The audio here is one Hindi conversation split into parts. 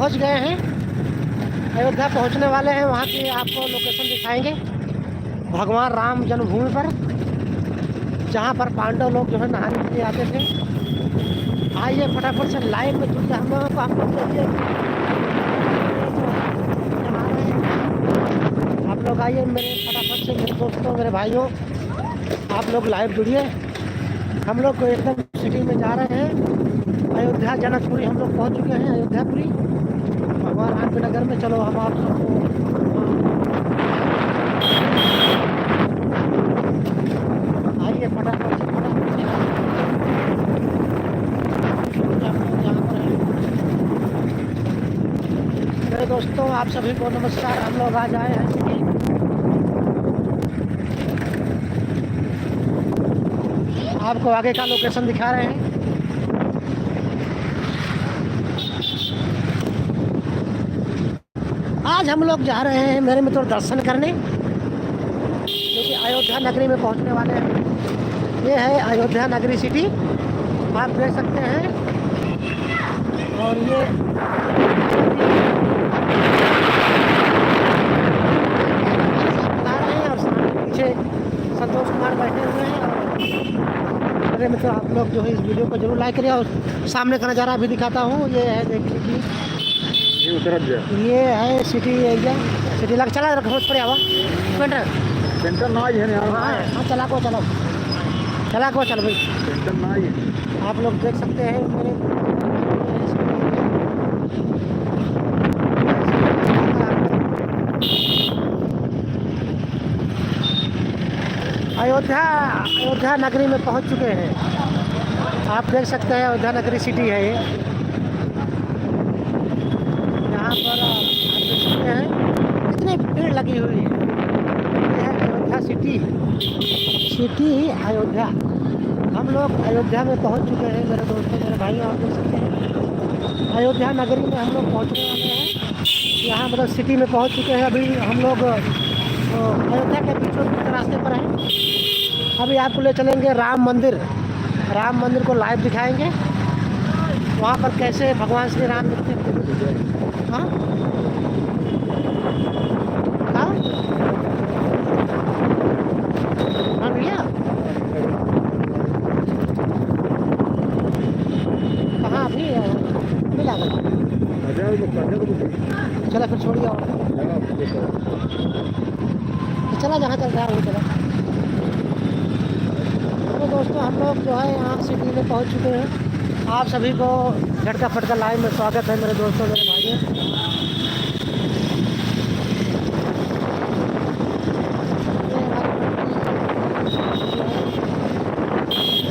पहुंच गए हैं, अयोध्या पहुंचने वाले हैं। वहां की आपको लोकेशन दिखाएंगे, भगवान राम जन्मभूमि पर, जहां पर पांडव लोग जो है नहाने के लिए आते थे। आइए फटाफट से लाइव में जुड़ जाए हम लोगों को। आप लोग देखिए, आप लोग आइए मेरे फटाफट से, मेरे दोस्तों, मेरे भाइयों, आप लोग लाइव जुड़िए। हम लोग एकदम सिटी में जा रहे हैं, अयोध्या जनकपुरी हम लोग पहुंच चुके हैं, अयोध्यापुरी भगवान राम के नगर में। चलो हम आप सबको आइए फटाफट से, फटाफट से जहाँ पर है। मेरे दोस्तों आप सभी को नमस्कार। हम लोग आज आए हैं सिटी, आपको आगे का लोकेशन दिखा रहे हैं। आज हम लोग जा रहे हैं मेरे मित्रों दर्शन करने, क्योंकि अयोध्या नगरी में पहुंचने वाले हैं। ये है अयोध्या नगरी सिटी, आप देख सकते हैं। और ये बता रहे हैं, और सामने पीछे संतोष कुमार बैठे हुए हैं। और मेरे मित्रों आप लोग जो है इस वीडियो को जरूर लाइक करिए। और सामने का नज़ारा भी दिखाता हूँ, ये है देख लीजिए, ये है सिटी एरिया। सिटी लग चला रखोज पर आवा सेंटर ना ही है यार। हाँ चला को चलो, चला को चल भाई, सेंटर ना ही है। आप लोग देख सकते हैं मेरे अयोध्या नगरी में पहुंच चुके हैं। आप देख सकते हैं अयोध्या नगरी सिटी है ये। यहाँ पर आप देख सकते हैं कितनी भीड़ लगी हुई है। ये है अयोध्या सिटी अयोध्या। हम लोग अयोध्या में पहुंच चुके हैं मेरे दोस्तों, मेरे भाइयों, आप देख सकते हैं अयोध्या नगरी में हम लोग पहुंचने वाले हैं। यहाँ मतलब सिटी में पहुंच चुके हैं। अभी हम लोग अयोध्या के बीचों बीच रास्ते पर हैं। अभी आपको ले चलेंगे राम मंदिर को लाइव दिखाएंगे, वहाँ पर कैसे भगवान श्री राम दिखते हैं। हाँ हाँ भैया, कहाँ अभी मिला चला, फिर छोड़िए और चला जहाँ चल रहा है वो चला। तो दोस्तों हम लोग जो है यहाँ सिटी में पहुँच चुके हैं। आप सभी को झटका फटका लाइव में स्वागत है मेरे दोस्तों, मेरे भाइयों।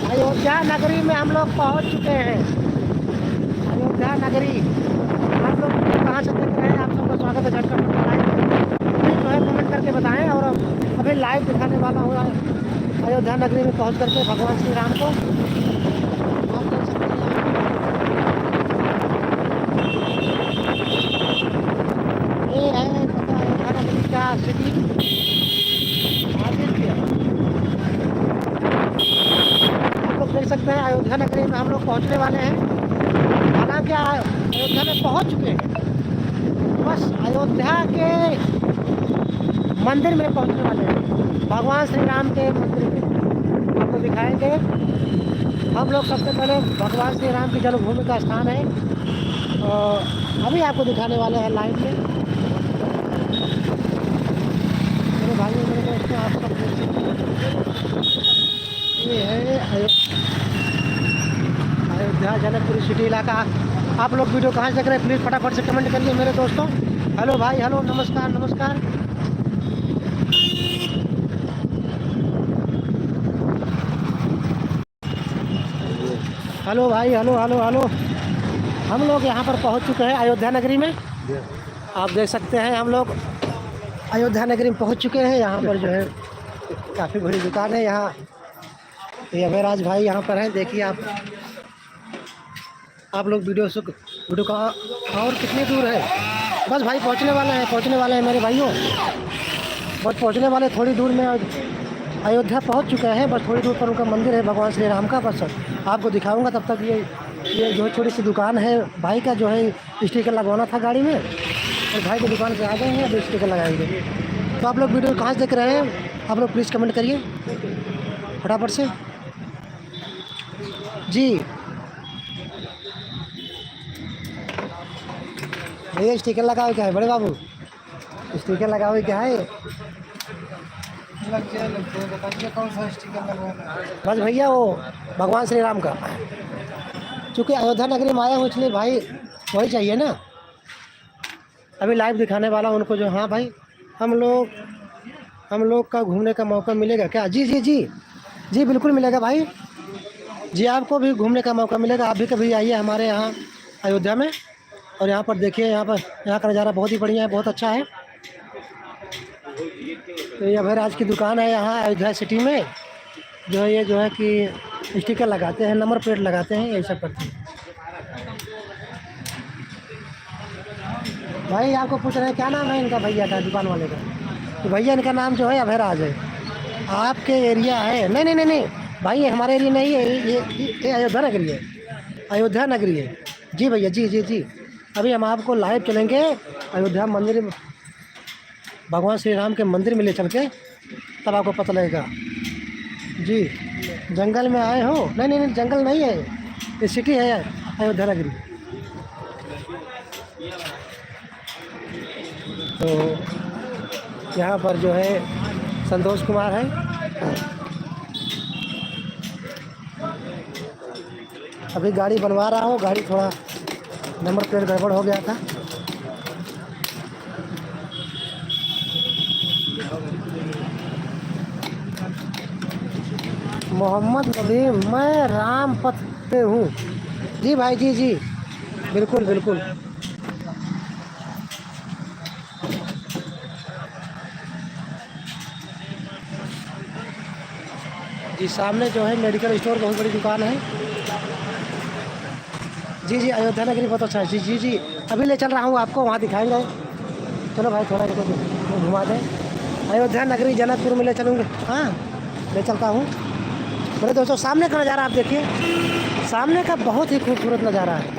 अयोध्या नगरी में हम लोग पहुँच चुके हैं। अयोध्या नगरी हम लोग कहाँ से देख रहे हैं, आप सबका स्वागत है झटका फटका लाइव में। जो है कमेंट करके बताएं। और अभी लाइव दिखाने वाला हूँ अयोध्या नगरी में पहुँच करके भगवान श्री राम को। आप देख सकते हैं ये है अयोध्या नगरी का सिटी। आप लोग देख सकते हैं अयोध्या नगरी में हम लोग पहुँचने वाले हैं। हालांकि अयोध्या में पहुँच चुके हैं, बस अयोध्या के मंदिर में पहुँचने वाले हैं। भगवान श्री राम के मंदिर में आपको दिखाएंगे। हम लोग सबसे पहले भगवान श्री राम की जन्मभूमि का स्थान है, और अभी आपको दिखाने वाले हैं लाइव में। मेरे भाइयों, मेरे दोस्तों, आप सब देख सकते हैं ये है अयोध्या जनकपुरी सिटी इलाका। आप लोग वीडियो कहाँ से देख रहे हैं प्लीज़ फटाफट से कमेंट करिए मेरे दोस्तों। हेलो भाई, हेलो, नमस्कार नमस्कार। हेलो भाई, हेलो हेलो हेलो। हम लोग यहाँ पर पहुँच चुके हैं अयोध्या नगरी में। आप देख सकते हैं हम लोग अयोध्या नगरी में पहुँच चुके हैं। यहाँ पर जो है काफ़ी बड़ी दुकान है। यहाँ ये अभयराज भाई यहाँ पर हैं, देखिए आप लोग वीडियो का और कितनी दूर है। बस भाई पहुँचने वाले हैं मेरे भाइयों, बस पहुँचने वाले थोड़ी दूर में अयोध्या पहुँच चुके हैं। बस थोड़ी दूर पर उनका मंदिर है भगवान श्री राम का, बस आपको दिखाऊंगा। तब तक ये ये जो छोटी सी दुकान है भाई का जो है स्टिकर लगवाना था गाड़ी में, और भाई की दुकान पे आ गए हैं, अब स्टिकर लगाएंगे। तो आप लोग वीडियो कहाँ से देख रहे हैं, आप लोग प्लीज़ कमेंट करिए फटाफट से जी। भैया स्टिकर लगाओ क्या है बड़े बाबू, स्टिकर लगाओ क्या है? लग जाए बताइए कौन सा स्टिकर लगवाना है। बस भैया वो भगवान श्री राम का, चूँकि अयोध्या नगरी में आया हूँ इसलिए भाई वही चाहिए ना। अभी लाइव दिखाने वाला उनको जो, हाँ भाई हम लोग का घूमने का मौका मिलेगा क्या? जी जी जी जी बिल्कुल मिलेगा भाई जी, आपको भी घूमने का मौका मिलेगा। आप भी कभी आइए हमारे यहाँ अयोध्या में, और यहाँ पर देखिए, यहाँ का नज़ारा बहुत ही बढ़िया है, बहुत अच्छा है। तो ये अभयराज की दुकान है यहाँ अयोध्या सिटी में, जो है ये जो है कि स्टिकर लगाते हैं, नंबर प्लेट लगाते हैं, यही सब करते हैं। भाई आपको पूछ रहे हैं क्या नाम है इनका, भैया का दुकान वाले का? तो भैया इनका नाम जो है अभयराज है। आपके एरिया है? नहीं नहीं नहीं नहीं भाई, ये हमारे एरिया नहीं है, ये अयोध्या नगरी है, अयोध्या नगरी है जी भैया जी जी जी। अभी हम आपको लाइव चलेंगे अयोध्या मंदिर, भगवान श्री राम के मंदिर में ले चल के, तब आपको पता लगेगा जी। जंगल में आए हो? नहीं नहीं नहीं जंगल नहीं है, ये सिटी है अयोध्या नगरी। तो यहाँ पर जो है संतोष कुमार है। अभी गाड़ी बनवा रहा हूँ, गाड़ी थोड़ा नंबर प्लेट गड़बड़ हो गया था। मोहम्मद नबी, मैं राम पथ पे हूँ जी भाई जी जी बिल्कुल बिल्कुल। जी सामने जो है मेडिकल स्टोर, बहुत बड़ी दुकान है जी जी। अयोध्या नगरी बहुत अच्छा है जी जी जी। अभी ले चल रहा हूँ आपको, वहाँ दिखाएंगे। चलो भाई थोड़ा इनको घुमा दें, अयोध्या नगरी जनकपुर में ले चलूँगे। हाँ ले चलता हूँ मेरे दोस्तों। सामने का नज़ारा आप देखिए, सामने का बहुत ही खूबसूरत नज़ारा है।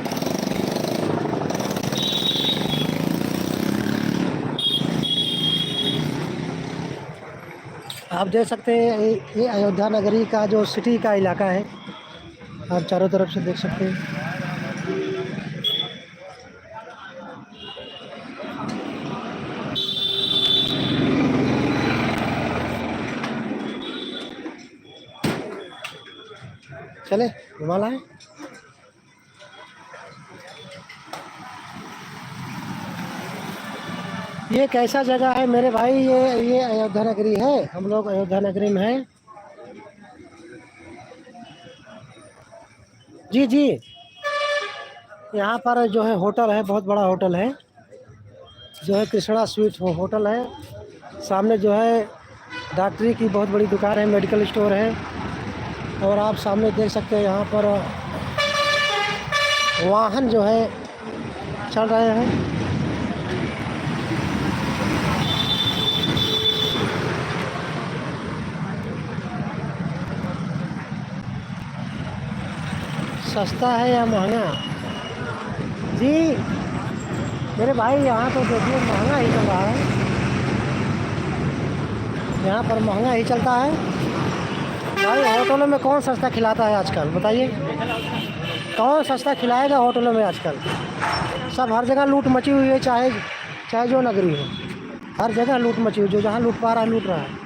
आप देख सकते हैं ये अयोध्या नगरी का जो सिटी का इलाका है, आप चारों तरफ से देख सकते हैं। चले घुमा लाए। ये कैसा जगह है मेरे भाई? ये अयोध्या नगरी है, हम लोग अयोध्या नगरी में हैं जी जी। यहाँ पर जो है होटल है, बहुत बड़ा होटल है, जो है कृष्णा स्वीट होटल है। सामने जो है डॉक्टरी की बहुत बड़ी दुकान है, मेडिकल स्टोर है, और आप सामने देख सकते हैं यहाँ पर वाहन जो है चल रहे हैं। सस्ता है या महंगा? जी मेरे भाई यहाँ तो देखिए महंगा ही चल रहा है, यहाँ पर महंगा ही चलता है भाई। होटलों में कौन सस्ता खिलाता है आजकल, बताइए कौन सस्ता खिलाएगा होटलों में आजकल? सब हर जगह लूट मची हुई है, चाहे जो नगरी हो, हर जगह लूट मची हुई, जो जहाँ लूट पा रहा है लूट रहा है।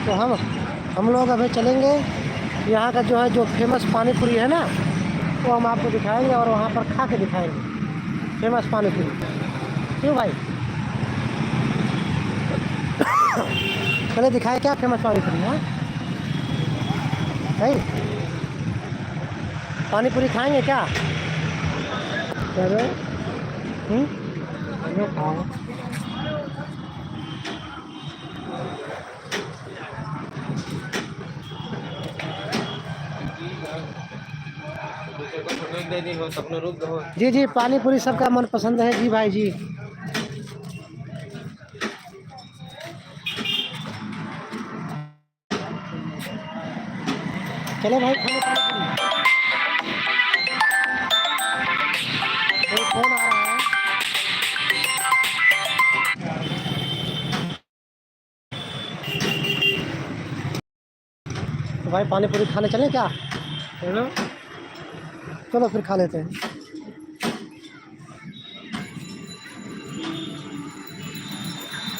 तो हम लोग अभी चलेंगे, यहाँ का जो है जो फेमस पानी पूरी है ना, वो हम आपको दिखाएंगे और वहाँ पर खा के दिखाएंगे फेमस पानी पूरी। क्यों भाई? चले दिखाए क्या फेमस पानी पूरी? हाँ भाई पानी पूरी खाएंगे क्या? खाओ। जी जी पानी पूरी सबका मन पसंद है जी भाई जी। चले भाई खाने पानी पूरी। कोई फोन आ रहा है। तो भाई पानी पूरी खाने चले क्या? चलो चलो फिर खा लेते हैं।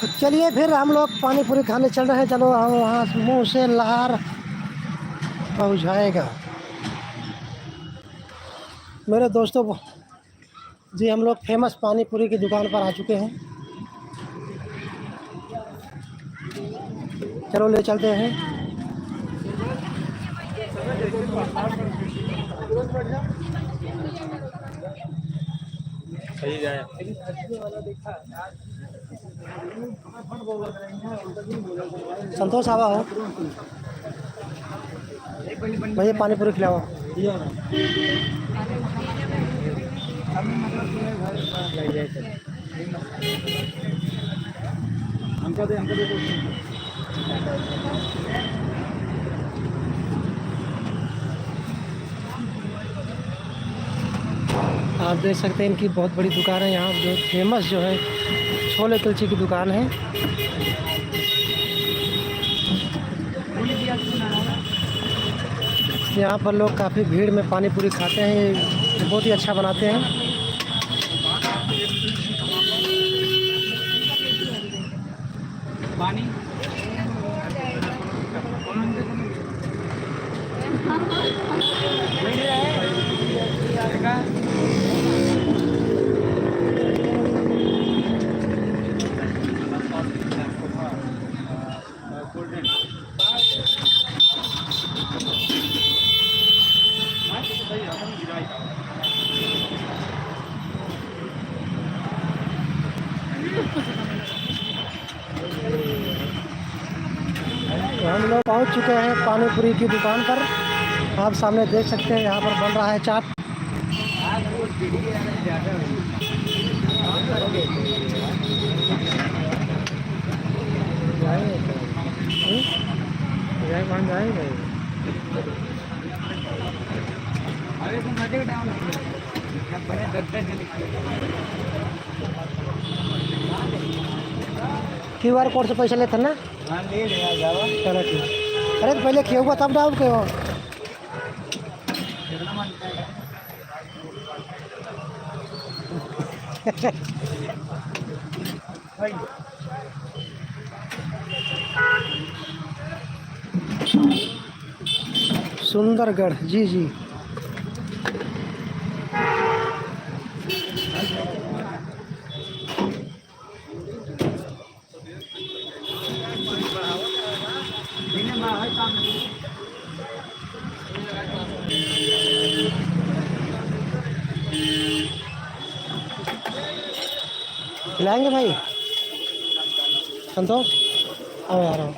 तो चलिए फिर हम लोग पानी पूरी खाने चल रहे हैं। चलो हम वहाँ मुँह से लहार पहुँचाएगा मेरे दोस्तों। जी हम लोग फेमस पानी पूरी की दुकान पर आ चुके हैं। चलो ले चलते हैं। सही जाए। संतोष आवा हो भैया पानी पूरी खिलाओ। हमको दे आप देख सकते हैं इनकी बहुत बड़ी दुकान है यहाँ जो फेमस जो है छोले कुलचे की दुकान है। यहाँ पर लोग काफ़ी भीड़ में पानी पूरी खाते हैं। ये बहुत ही अच्छा बनाते हैं। पानी तो हम लोग पहुँच चुके हैं पानी पूरी की दुकान पर। आप सामने देख सकते हैं यहाँ पर बन रहा है चाट। QR कोड से पैसा लेते हैं ना? हाँ ले लिया जावा। चलो ठीक। अरे पहले खिएगा तब डाउट के हो। सुंदरगढ़ जी जी। खिलाएंगे भाई संतोष? आओ यार आओ।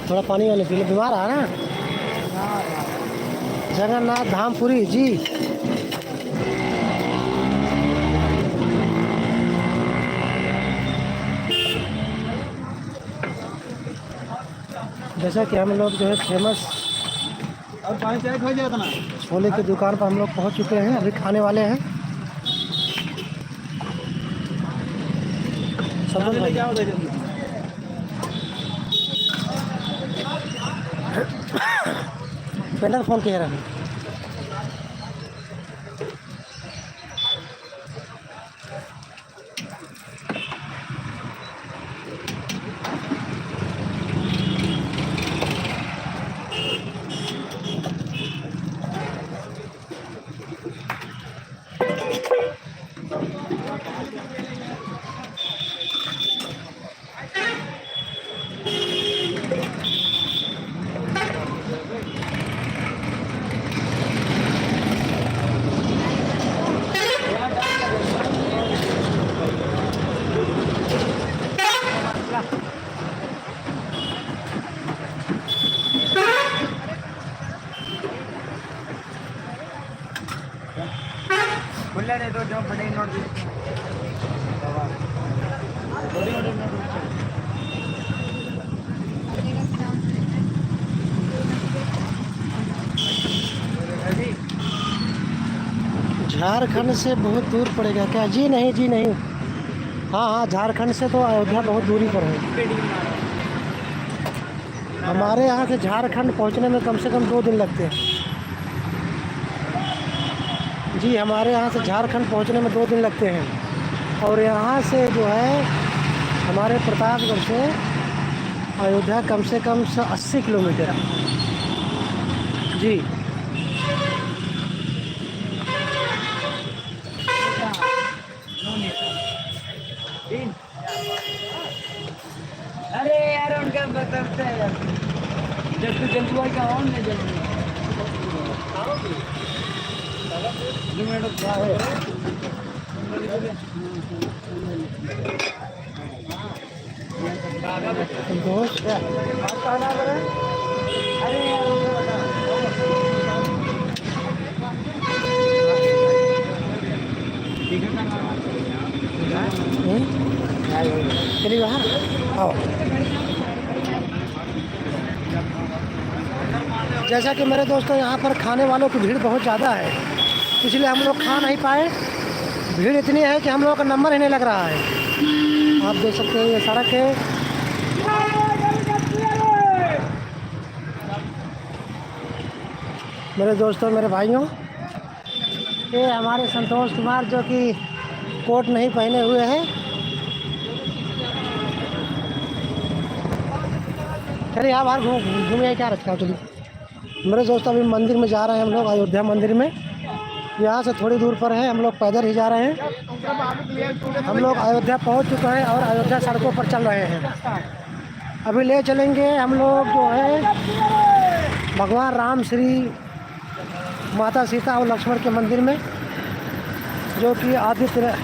थोड़ा पानी वाले पीले बीमार आ ना। जगन्नाथ धामपुरी जी। जैसा कि हम लोग जो है फेमस और पानी चाय खा जाता ना। छोले की दुकान पर हम लोग पहुंच चुके हैं। अभी खाने वाले हैं। सब लोग क्या होता है? पेंडर फोन किया रहा। खुला दे दो जो बड़े नोट दे। झारखंड से बहुत दूर पड़ेगा क्या? जी नहीं, जी नहीं। हाँ हाँ, झारखंड से तो अयोध्या बहुत दूरी पर है। हमारे यहाँ से झारखंड पहुँचने में कम से कम 2 दिन लगते हैं। जी, हमारे यहाँ से झारखंड पहुँचने में 2 दिन लगते हैं। और यहाँ से जो है हमारे प्रतापगढ़ से अयोध्या कम से कम 80 किलोमीटर है। जी अरे यार उनका बताते हैं यार, जब तू जल्दी का ऑन नहीं जल्दी 2 मिनट क्या है दोस्त अरे यार उनका चलिए बाहर आओ। जैसा कि मेरे दोस्तों यहाँ पर खाने वालों की भीड़ बहुत ज़्यादा है, इसलिए हम लोग खा नहीं पाए। भीड़ इतनी है कि हम लोगों का नंबर ही नहीं लग रहा है। आप देख सकते हैं ये सड़क है। मेरे दोस्तों, मेरे भाइयों, ये हमारे संतोष कुमार जो कि कोट नहीं पहने हुए हैं। चलिए आप बाहर घूमिए, क्या रखा है। चलिए मेरे दोस्तों, अभी मंदिर में जा रहे हैं हम लोग, अयोध्या मंदिर में। यहाँ से थोड़ी दूर पर है, हम लोग पैदल ही जा रहे हैं। हम लोग अयोध्या पहुँच चुके हैं और अयोध्या सड़कों पर चल रहे हैं। अभी ले चलेंगे हम लोग जो है भगवान राम, श्री माता सीता और लक्ष्मण के मंदिर में, जो कि आदित्य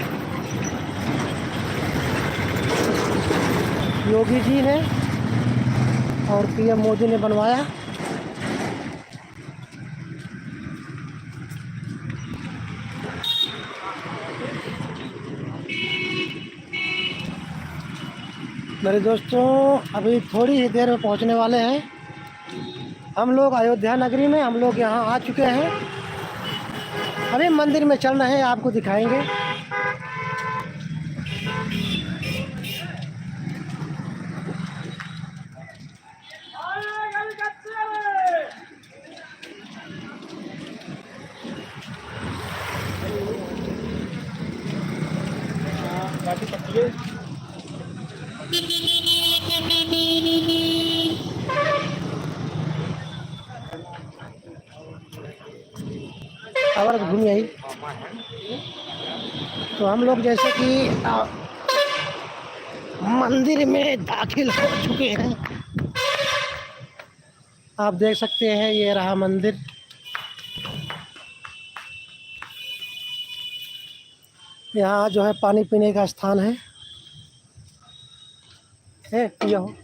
योगी जी ने और पीएम मोदी ने बनवाया। मेरे दोस्तों, अभी थोड़ी ही देर में पहुंचने वाले हैं हम लोग अयोध्या नगरी में। हम लोग यहाँ आ चुके हैं, अभी मंदिर में चल रहे हैं, आपको दिखाएंगे। और घूमिए आई। तो हम लोग जैसे कि मंदिर में दाखिल हो चुके हैं। आप देख सकते हैं, ये रहा मंदिर। यहाँ जो है पानी पीने का स्थान है। पिया हो।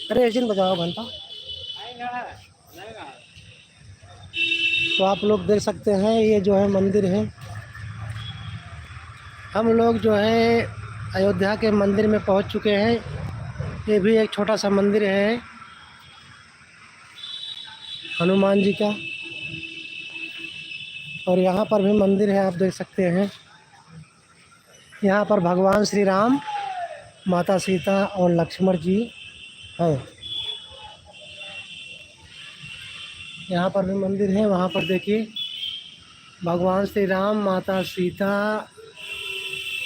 अरे एजिन बजाओ घंटा। तो आप लोग देख सकते हैं, ये जो है मंदिर है। हम लोग जो है अयोध्या के मंदिर में पहुंच चुके हैं। ये भी एक छोटा सा मंदिर है हनुमान जी का, और यहाँ पर भी मंदिर है, आप देख सकते हैं। यहाँ पर भगवान श्री राम, माता सीता और लक्ष्मण जी हैं। यहाँ पर भी मंदिर है, वहाँ पर देखिए भगवान श्री राम, माता सीता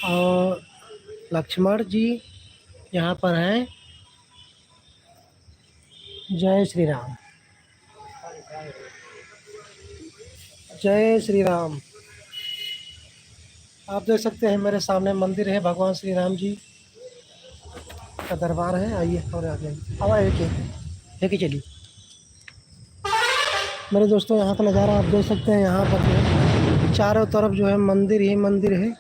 और लक्ष्मण जी यहाँ पर हैं। जय श्री राम, जय श्री राम। आप देख सकते हैं मेरे सामने मंदिर है, भगवान श्री राम जी का दरबार है। आइए और आ जाइए, अब एक ही चलिए। मेरे दोस्तों, यहाँ का नज़ारा आप देख सकते हैं। यहाँ पर जो है चारों तरफ जो है मंदिर ही मंदिर है।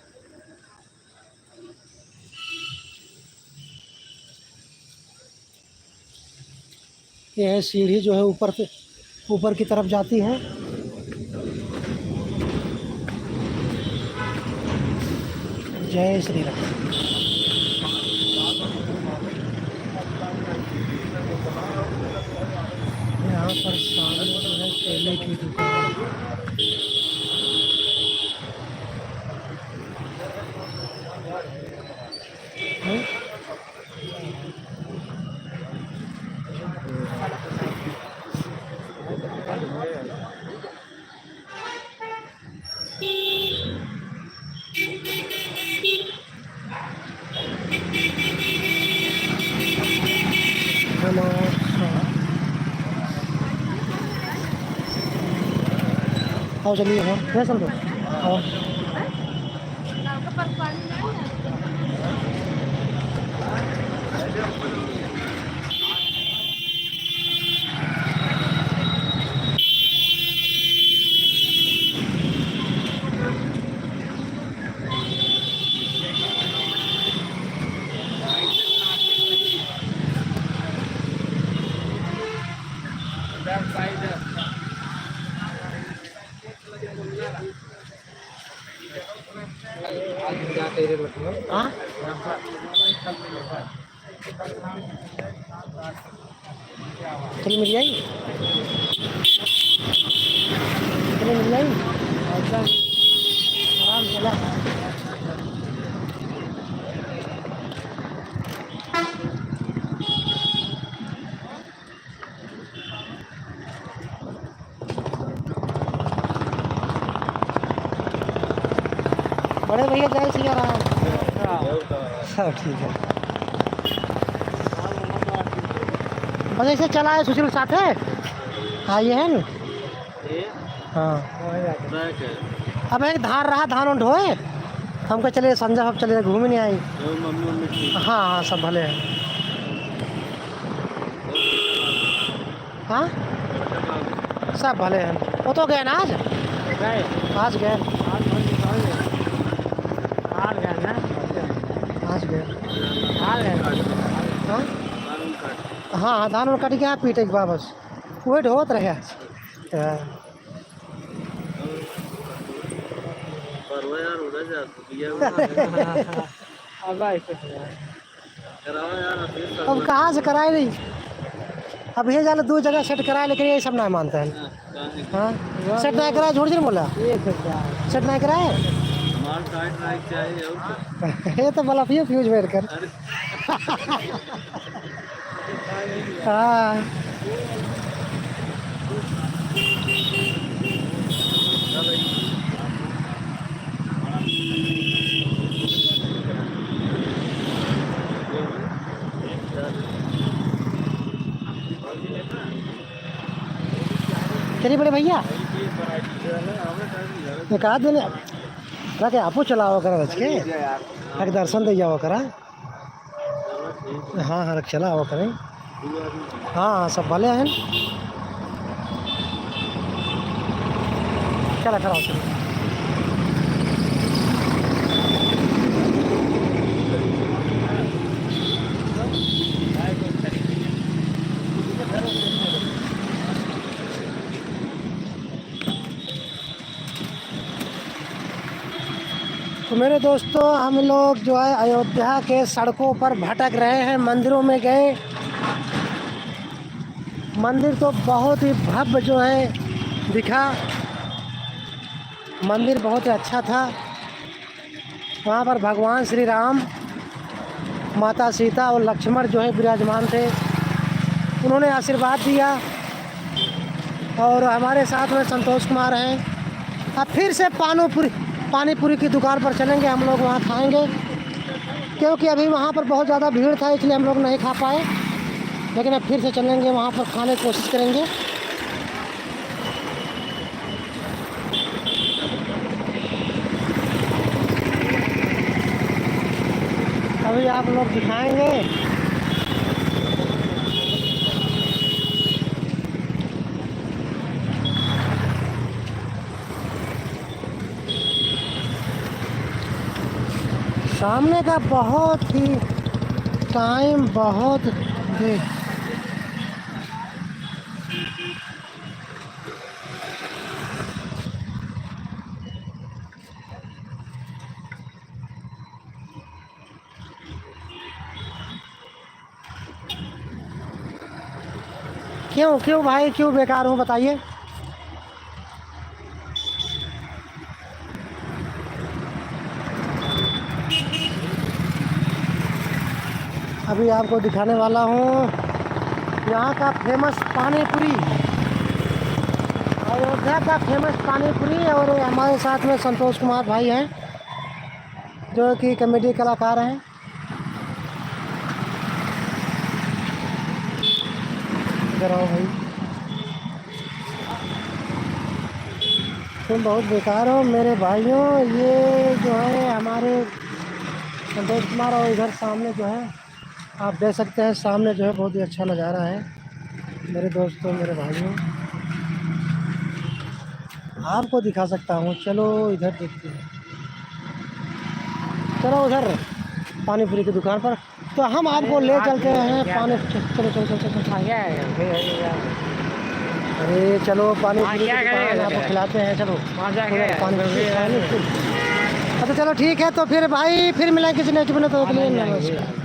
ये है सीढ़ी जो है ऊपर से ऊपर की तरफ जाती है। जय श्री राम। पर सामने जो है केले की दुकान है। आओ चलिए, हाँ क्या चल रहा आओ। हाँ चलिए मिल जाएगी, चलिए मिल जाएगी आराम चला। बड़े भैया जय सिया राम। सब ठीक है, बस ऐसे चला है सुशील साथ है आइए है ना। हाँ अब एक धार रहा धान उंड होए हमको चले संजय अब चले घूम नहीं आई। हाँ हाँ सब भले हैं। हाँ सब भले हैं। वो तो गए ना आज आज गए आज गए हाँ हाँ धान उन कट गया पीटे के बाद बस वेट होत रहे आज। अब कहाँ से कराए नहीं, अब ये जाने दो जगह सेट कराए लेकिन ये सब नहीं मानते हैं। हाँ सेट नहीं कराए झूठ नहीं बोला, सेट नहीं कराए ये तो बोला पियो फ्यूज बैठ कर। हाँ चलिए बड़े भैया एक आध दिन रखे आपो चलाओ करा रच के रख दर्शन दे जाओ करा। हाँ हाँ रख चलाओ करें। हाँ हाँ सब भले हैं। चला खड़ा हो चलो। तो मेरे दोस्तों हम लोग जो है अयोध्या के सड़कों पर भटक रहे हैं, मंदिरों में गए। मंदिर तो बहुत ही भव्य जो है दिखा, मंदिर बहुत ही अच्छा था। वहाँ पर भगवान श्री राम, माता सीता और लक्ष्मण जो है विराजमान थे, उन्होंने आशीर्वाद दिया। और हमारे साथ में संतोष कुमार हैं। अब फिर से पानी पूरी की दुकान पर चलेंगे, हम लोग वहाँ खाएंगे क्योंकि अभी वहाँ पर बहुत ज़्यादा भीड़ था इसलिए हम लोग नहीं खा पाए। लेकिन अब फिर से चलेंगे वहाँ पर खाने की कोशिश करेंगे। अभी आप लोग दिखाएंगे। सामने का बहुत ही टाइम बहुत देर क्यों क्यों भाई क्यों बेकार हूँ बताइए? अभी आपको दिखाने वाला हूँ यहाँ का फेमस पानी पूरी, अयोध्या का फेमस पानी पूरी। और हमारे साथ में संतोष कुमार भाई हैं जो कि कॉमेडी कलाकार हैं। इधर आओ भाई, तुम बहुत बेकार हो मेरे भाइयों। ये जो है हमारे संतोष कुमार, और इधर सामने जो है आप देख सकते हैं, सामने जो है बहुत ही अच्छा नज़ारा है मेरे दोस्तों मेरे भाइयों। आपको दिखा सकता हूँ, चलो इधर देखते हैं, चलो उधर पानी पूरी की दुकान पर, तो हम आपको ले चलते हैं पानी। चलो चलो चलो चलो, अरे चलो पानी पूरी की दुकान आपको खिलाते हैं, चलो उधर पानी पूरी। अच्छा चलो ठीक है, तो फिर भाई फिर मिलेंगे किसी नेक्स्ट बने तो के लिए नमस्कार।